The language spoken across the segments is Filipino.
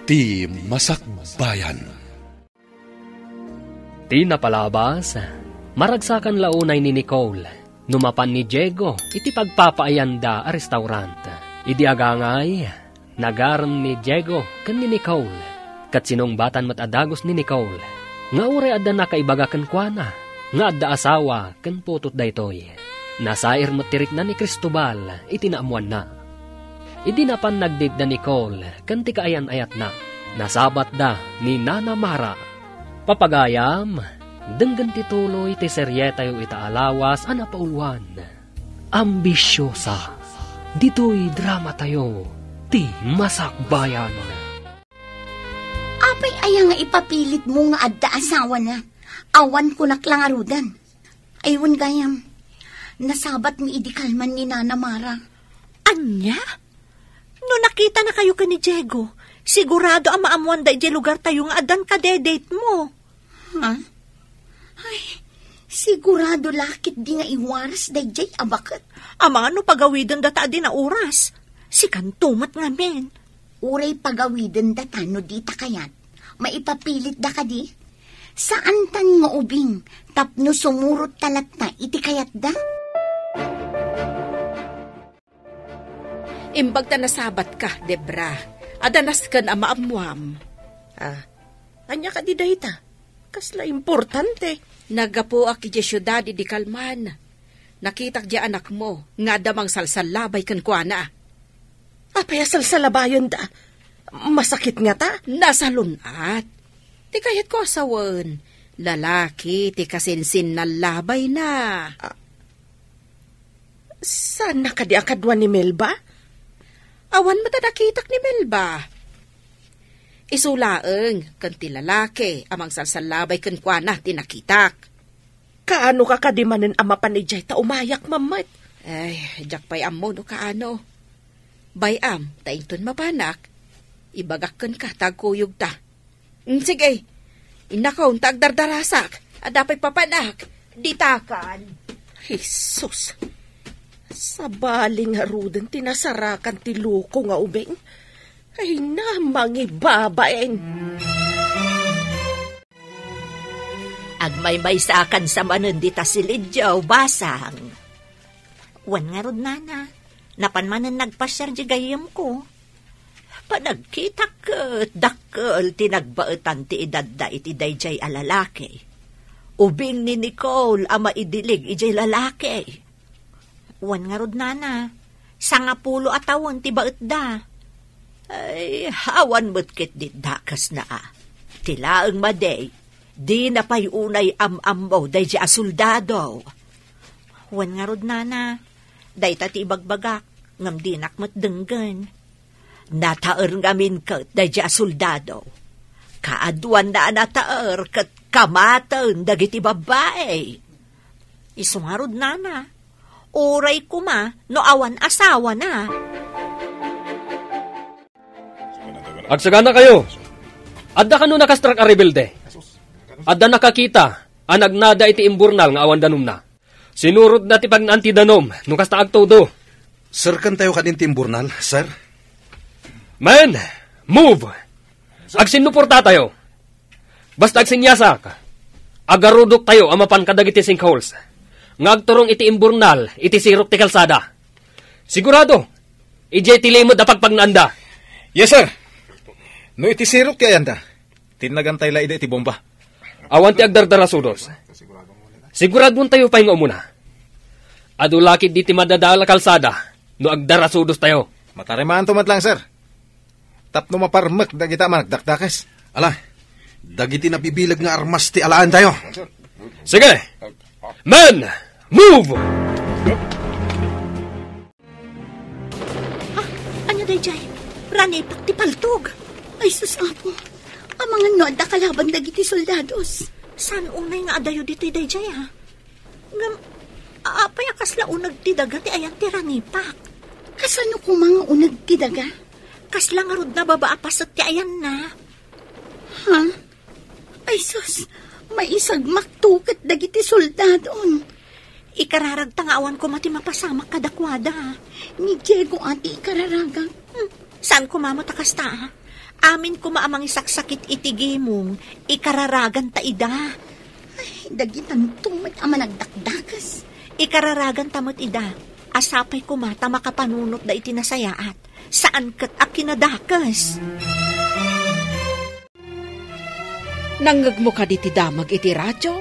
ti Masakbayan. Ti napalabas, maragsakan launay ni Nicole, numapan ni Diego, iti pagpapaayanda a restaurant. Idi agangay, nagaram ni Diego kan ni Nicole, kat sinungbatan matadagos ni Nicole, nga ure adda nakaibaga kan kuana, nga adda asawa kan putot daytoy. Nasair matirik na ni Cristobal, itinaamuan na. Idi napan nagdid na Nicole, kan ti kaayan-ayat na, nasabat da ni Nana Mara. Papagayam, denggan tituloy ti serye tayo itaalawas ana pauluan. Ambisyosa, dito'y drama tayo, ti Masakbayan. Apay aya nga ipapilit mo nga adda asawa na, awan ko naklangarudan. Aywan gayam, nasabat mi idikalman ni Nana Mara. Anya? No nakita na kayo ka ni Diego, sigurado ang maamuan da iti lugar tayo nga adan kadedate mo. Ha? Ay, sigurado lakit di nga iwaras da jay abakat. Ama ano pagawidan data di na oras? Si kantumat nga men. Uray pagawidan data no di takayat. Maipapilit da ka di? Saan tan nga ubing? Tapno sumurot talat na iti kayat da? Imbag ta nasabat ka, Debra. Adanas kan ama amuam. Anya ka di dahita? Kasla importante. Nagapo ak iti syudad di Kalman. Nakitak di anak mo, nga damang salsalabay kan kuana. Apaya salsalabayon da. Masakit nga ta? Nasa lunat. Ti kayat ko asawan. Lalaki, ti kasinsin na labay na. Saan na ka di akadwa ni Melba? Awan matadakitak ni Melba. Isulaeng, kan ti lalaki, amang salsalabay kan kuana, tinakitak. Kaano ka kadimanin ama panijay ta umayak mamat? Ay, jak pa'y amo no kaano. Bayam, tainton mapanak. Ibagak kan ka, tagkuyog ta. Sige, inakaw, tagdardarasak. Adapay papanak, ditakan. Jesus, sa baling harudan tinasarakan ti luko nga ubeng. Ay na, mangibabaeng. Agmay-may sa akan sa manon dita silidyaw, basang. Wan nga rod, Nana. Napanmanan nagpasyar di gayam ko. Panagkita ket dakkel tinagbaetan ti idadda iti dayjay a lalaki. Ubing ni Nicole ama idilig ijay lalaki. Wan nga rod, Nana. 50 atawon ti baet da. Ay, hawan mo't kit di dakas na Tilaang maday, di na pa'y unay am-ambo day di asoldado. Wan nga rod, Nana. Day tati ibagbagak, ngam di nakmat denggan. Nataer ngamin kat day di asoldado. Kaaduan na nataer kat kamatan dagiti babae. Iso nga rod, Nana. Oray kuma, no awan asawa na. Agsagana kayo. Adda ka no nakastrak a rebelde. Adda nakakita, anagnada iti imburnal nga awan danom na. Sinurod na ti pagnanti danom, nung kasta agtodo. Sir, kan tayo ka din timburnal, sir? Man, move! Agsinuporta tayo. Basta agsinyasak. Agarudok tayo amapan kadag iti sinkholes. Ngagturong iti imburnal, iti sirok ti kalsada. Sigurado, ijay ti limod na pagpagnanda. Yes, sir. No iti sirok ti ayanda. Tinagantay la iti bomba. Awan ti agdardarasudos. Siguradon tayo pa nga umuna. Adulakid di ti madadala kalsada, no agdarasudos tayo. Matarimaan tumat lang, sir. Tapno maparmak dagita managdakdakes. Ala, dagiti nabibilag nga armas ti alaan tayo. Sige! Men! Move! Anya dayjay? Rani pakti paltog. Ay, susapo. Amangan no, adda kalaban dagiti soldados. San unay nga adayo dito dayjay, ha? Ngam, apay akasla unag tidaga ti ayan ti ranipak. Kasano ko mga unag tidaga? Kasla nga rod na babaapasat ti ayan na. Ha? Ay, sus, may isag maktukat dagiti soldadon. Ikararag tangawan ko mati mapasamak kadakwada. Ni Diego ati ikararagag. Saan kumamot akasta, ha? Amin kumaamang isaksakit itigi mong, ikararagan ta ida. Dagitan tumad ama nagdakdakas. Ikararagan tamot ida, asapay kumata makapanunot da itinasayaat. Saan kat akinadakas? Nangag mo ka di ti damag iti radyo?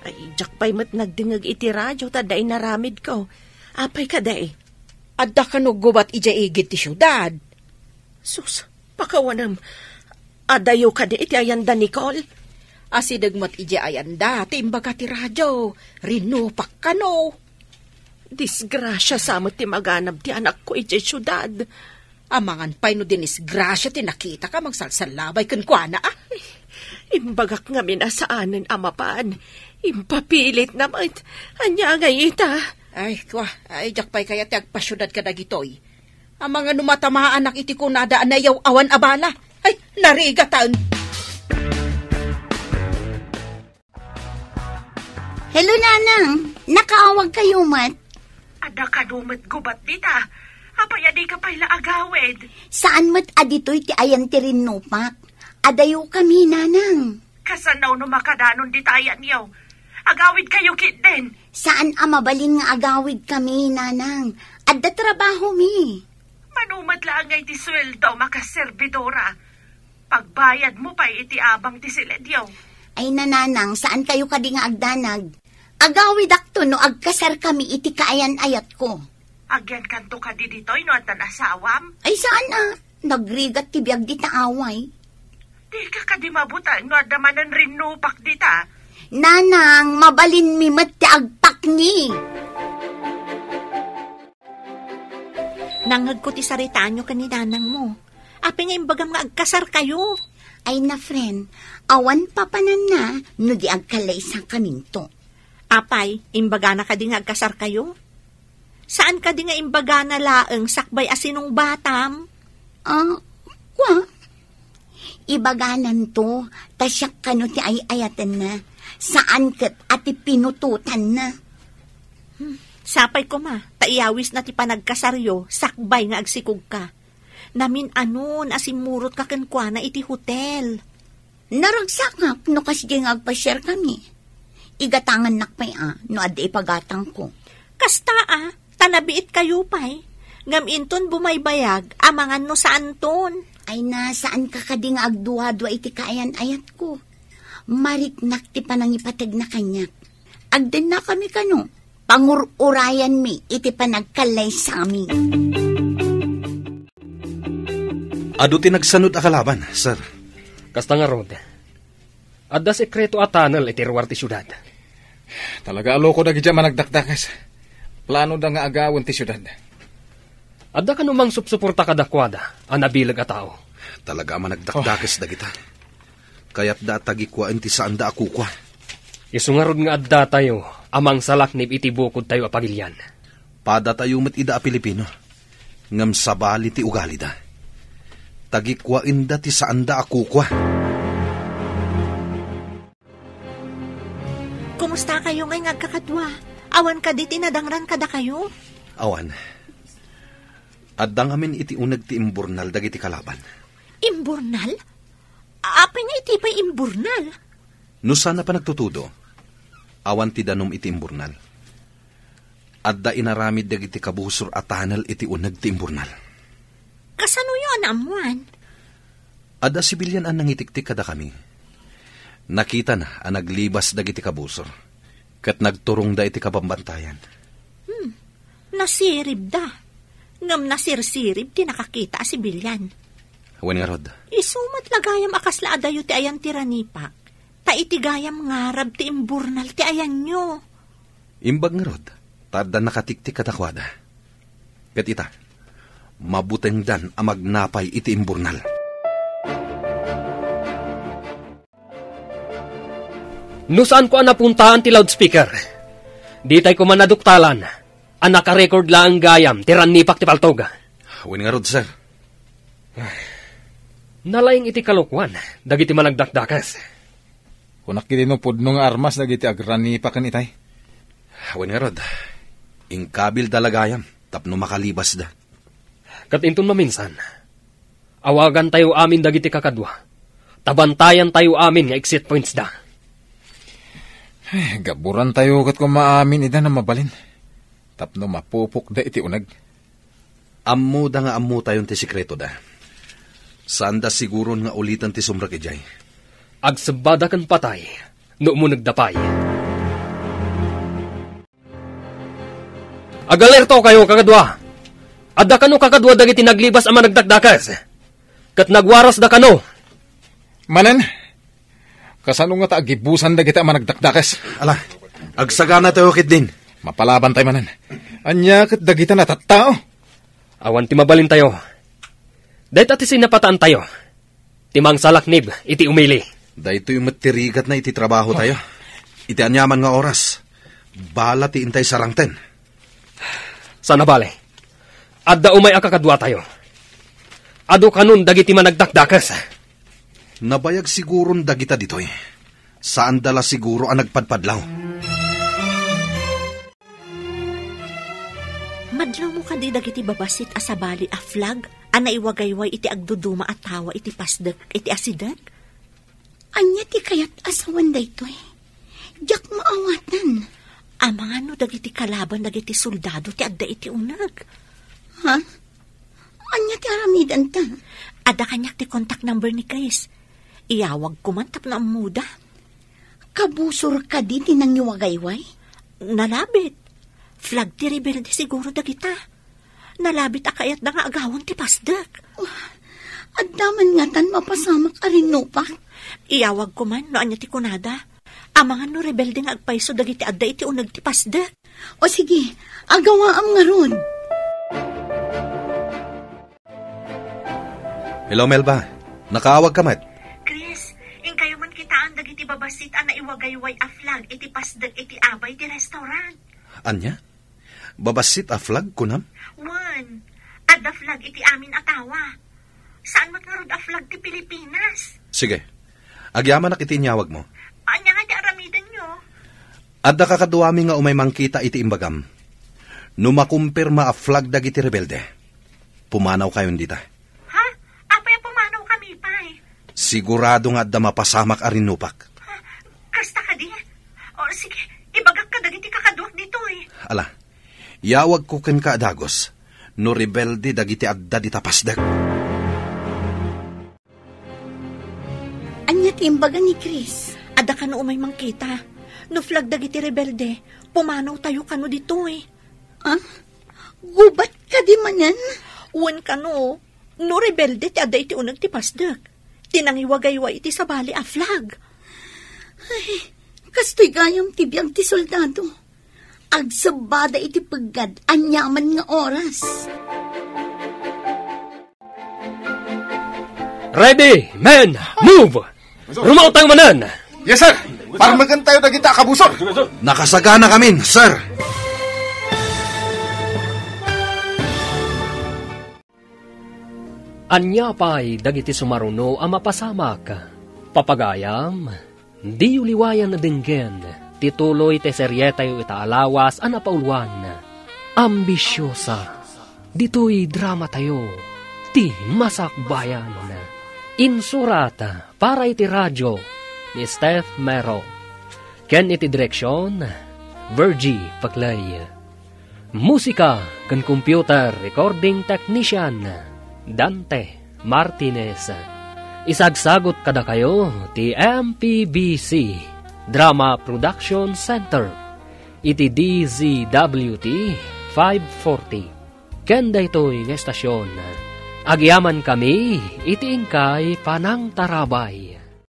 Ay, jak pa'y mat nagdingag iti radyo, taday naramid ko. Apay ka day. Adda ka no gubat ija igit ti syudad. Sus, pakawanam. Adayo ka di iti ayanda, Nicole. Asidagmat ija ayanda, timbaga ti radyo. Rinupak ka no. Disgrasya samot ti maganab ti anak ko iti syudad. Amangan pa'y no dinisgrasya ti nakita ka magsalsalabay kunkwana ah. Imbagak nga minasaanan amapan. Impapilit naman. Anya nga ita. Ay, kwa, ay, jak pa'y kaya ti agpasyudad ka dagitoy. Ang mga numatamaan anak iti ko nadaan na yaw awan abala. Ay, narigatan. Hello, Nanang. Nakaawag kayo, Mat. Ada ka dumat gubat dita. Apay adi ka pa'y laagawid. Saan mat aditoy ti ayan ti rinupak? Adayo kami, Nanang. Kasanaw no makadanon di tayan yaw. Agawid kayo kit din. Saan amabalin nga agawid kami, Nanang? Adda trabaho mi. Manumat lang ngay ti sweldo makaservidora. Pagbayad mo pa iti abang ti siledyaw. Ay, Nanang, saan kayo kadi nga agdanag? Agawid akto no agkasar kami iti kaayan-ayat ko. Agyan kanto ka di ditoy no at asawam? Ay, saan na? Nagrigat ti biyag di taaway. Di ka kadi mabutan no at damanan rin nupak dita. Nanang, mabalin mi mat ti agpak ni. Nangag ko ti saritaan nyo kaninanang mo. Api nga imbagam nga agkasar kayo. Ay na, friend, awan papanan na no di agkalay sa kaminto. Apay, imbaga na ka di nga agkasar kayo? Saan ka di nga imbaga na laeng sakbay asinong batam? Kwa? Ibaganan to, tasyak kano ti ay-ayatan na. Saan kat ati pinututan na? Sapay ko ma, taiyawis na ti panagkasaryo, sakbay nga agsikog ka. Namin anon asimurot ka kenkwana iti hotel. Naragsakak no kasi nga agpa-share kami. Igatangan nakpay no adi ipagatang ko. Kasta tanabiit kayo pa'y. Ngaminton bumaybayag, amangan no saan ton. Ay na, saan ka kadi nga agduwa-duwa iti kaayan-ayat ko. Mariknak ti panangipatag na kanyak. Agdan na kami kano, pangururayan mi iti panagkalay sa amin. Ado ti nagsanod akalaban, sir. Kasta nga rod. Adda sekreto atanal iti ruwar ti syudad. Talaga aloko na gidya managdakdakas. Plano da nga agawin ti syudad. Adda ka numang supsuporta kadakwada, anabilag a tao. Talaga managdakdakas da kita. Kaya't da tagikwain ti saan da akukwa. Isungarod nga adda tayo, amang salaknib iti bukod tayo apagilyan. Pada tayo mat ida a Pilipino. Ngam sabali ti ugali da. Tagikwain da ti saan da akukwa. Kumusta kayo ngay ngagkakadwa? Awan ka di tinadangran kada kayo? Awan. Addang amin iti unag ti imburnal dagiti kalaban. Imburnal? Apa nga iti pa'y imburnal? No sana pa nagtutudo, awan ti danom iti imburnal. Adda inaramid dagiti kabusor atanal iti unag ti imburnal. Kasano yun, amuan? Adda sibilyan ang nangitiktik kada kami. Nakita na ang naglibas dagiti kabusor. Kat nagturong da iti kabambantayan. Nasirib da. Ngam nasirsirib ti nakakita si Bilyan. Wen nga rod. Isumat lagayam akasla adayo ti ayan tiranipak. Ta iti gayam ngarab ti imburnal ti ayan nyo. Imbag nga rod. Tada nakatiktik katakwada. Kat ita, mabuteng dan amagnapay iti imburnal. No saan ko napuntahan ti loudspeaker? Di tayo ko manaduktalan. Ang nakarecord lang gayam, tiranipak ti paltog. Wen nga rod, sir. Nalaing iti kalukwan, dagiti managdakdakas. Kunak kiti no pudno nga armas dagiti agranipakan itay. Wen nga rod. Ingkabil dalagayam, tapno makalibas da. Kat inton maminsan, Awagan tayo amin dagiti kakadwa. Tabantayan tayo amin nga exit points da. Gaburan tayo kat kung maamin ida na mabalin. Tapno mapupok da iti unag. Ammo da nga ammo tayon ti sikreto da. Saan da siguron nga ulitan ti sumrak ijay? Agsabada kan patay, no mo nagdapay. Agalerto kayo kakadwa. Adda kano kakadwa dagiti naglibas ama nagdakdakas. Kat nagwaras da kano. Manan, kasano nga taagibusan dagiti ama nagdakdakas. Ala, agsagana tayo kit din. Mapalaban tayo manan. Anya kat dagita na tattao. Awan ti mabalin tayo. Dahit ati sinapataan tayo. Timang salaknib, iti umili. Dahito yung matirigat na iti trabaho tayo. Iti anyaman nga oras. Bala ti intay sarangten. Sana bale. Adda umay akakadwa tayo. Ado kanun dagiti managdakdakas. Nabayag siguron dagita ditoy. Saan dala siguro ang nagpadpadlaw? Madlaw mo ka di dagiti babasit asabali a flag, ana iwagayway iti agduduma at tawa iti pasdek, iti asidag. Anya ti kayat asawan da ito eh. Diyak maawatan. Amang ano dagiti kalaban dagiti soldado ti adda iti unag. Ha? Anya ti aramidan ta? Ada kanyak ti contact number ni Chris. Iyawag ko man tapno ang muda. Kabusor ka di tinangiwagayway? Nalabit. Flag ti rebelde siguro dagita. Nalabit akayat na nga agawon ti pasdek. At daman nga tan mapasamak arino pa. Iyawag ko man no anya ti kunada. Amangan no rebelde nga agpaiso dagiti adda iti unag ti pasdek. O sige, agawa am nga ron. Hello, Melba. Nakaawag ka mat? Chris, kayo man kitaan dagiti babasit ana iwagayway a flag iti pasdek iti abay ti restaurant. Anya? Babasit a flag kunam? Wan, adda flag iti amin atawa. Saan mat nga rod a flag ti Pilipinas? Sige. Agyaman nak iti inyawag mo. Anya nga di aramidan nyo? Adda kakaduami nga umay mangkita iti imbagam. Numakumpirma a flag dagiti rebelde. Pumanaw kayon dita. Ha? Apay pumanaw kami pay? Sigurado nga adda mapasamak arinupak. Kasta ka di? O sige, ibagak ka dagiti kakaduak dito eh. Ala, yawag ko ken ka adagos. No rebelde dagiti adda di tapasdag. Anya ti imbaga ni Chris? Ada ka no umay mangkita. No flag dagiti rebelde, pumanaw tayo kano dito eh. Ah? Gubat ka di manan? Uwan ka no rebelde ti adda iti unag ti pasdek. Tinangiwagayway iti sabali a flag. Ay, kastoy gayam ti biyag ti soldado. Agsabada iti pagad, anyaman nga oras. Ready, men, move! Rumaw tayo manan! Yes, sir! Parmagan tayo na kita, kabusor! Nakasagana kami, sir! Anya pa'y dagiti sumaruno ang mapasamak. Papagayam, di uliwayan na dinggen, tituloy te seryeta yu itaalawas ang napauluan. Ambisyosa, dito'y drama tayo, ti masakbayan. Insurata para iti radyo ni Steph Mero. Ken iti direksyon, Virgie Paclay. Musika ken computer recording technician, Dante Martinez. Isagsagot kada kayo ti MPBC Drama Production Center iti DZWT 540. Kenda ito'y ng estasyon. Agyaman kami iti ingkay Panang Tarabay.